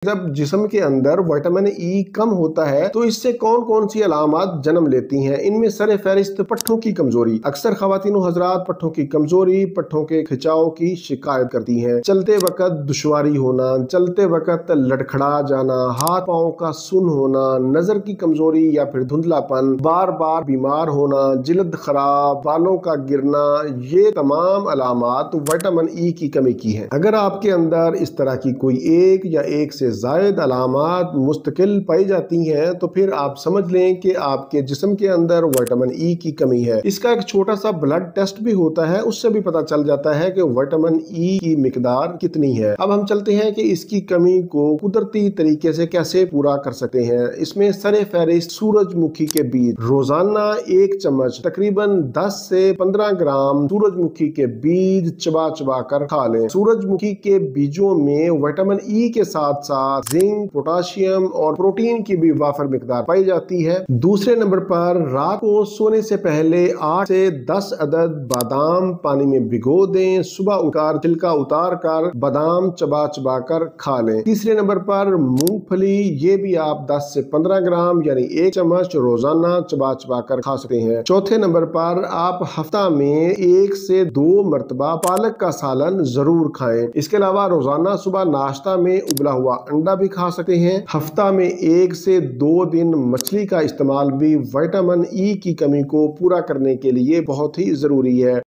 जब जिस्म के अंदर विटामिन ई कम होता है तो इससे कौन कौन सी अलामात जन्म लेती हैं। इनमें सर फहरिस्त पट्ठों की कमजोरी। अक्सर खवातीन व हजरात पट्ठों की कमजोरी, पट्ठों के खिंचाव की शिकायत करती हैं। चलते वक्त दुश्वारी होना, चलते वक्त लड़खड़ा जाना, हाथ पाँव का सुन होना, नजर की कमजोरी या फिर धुंधलापन, बार बार बीमार होना, जिल्द खराब, बालों का गिरना, ये तमाम अलामात विटामिन ई की कमी की हैं। अगर आपके अंदर इस तरह की कोई एक या एक से जायद अलामात मुस्तकिल पाई जाती हैं तो फिर आप समझ लें कि आपके जिस्म के अंदर विटामिन ई की कमी है। इसका एक छोटा सा ब्लड टेस्ट भी होता है, उससे भी पता चल जाता है कि विटामिन ई की मिकदार कितनी है। अब हम चलते हैं कि इसकी कमी को कुदरती तरीके से कैसे पूरा कर सकते हैं। इसमें सरे फहरिस्त सूरजमुखी के बीज। रोजाना 1 चम्मच तकरीबन 10 से 15 ग्राम सूरजमुखी के बीज चबा चबा कर खा लें। सूरजमुखी के बीजों में विटामिन ई के साथ साथ जिंक, पोटाशियम और प्रोटीन की भी वाफर मिकदार पाई जाती है। दूसरे नंबर पर रात को सोने से पहले 8 से 10 अदद बादाम पानी में भिगो दें। सुबह उतार छिलका उतार कर बादाम चबा चबा कर खा लें। तीसरे नंबर पर मूंगफली, ये भी आप 10 से 15 ग्राम यानी 1 चम्मच रोजाना चबा चबा कर खा सकते हैं। चौथे नंबर पर आप हफ्ता में 1 से 2 मरतबा पालक का सालन जरूर खाएं। इसके अलावा रोजाना सुबह नाश्ता में उबला हुआ अंडा भी खा सकते हैं। हफ्ता में 1 से 2 दिन मछली का इस्तेमाल भी विटामिन ई की कमी को पूरा करने के लिए बहुत ही जरूरी है।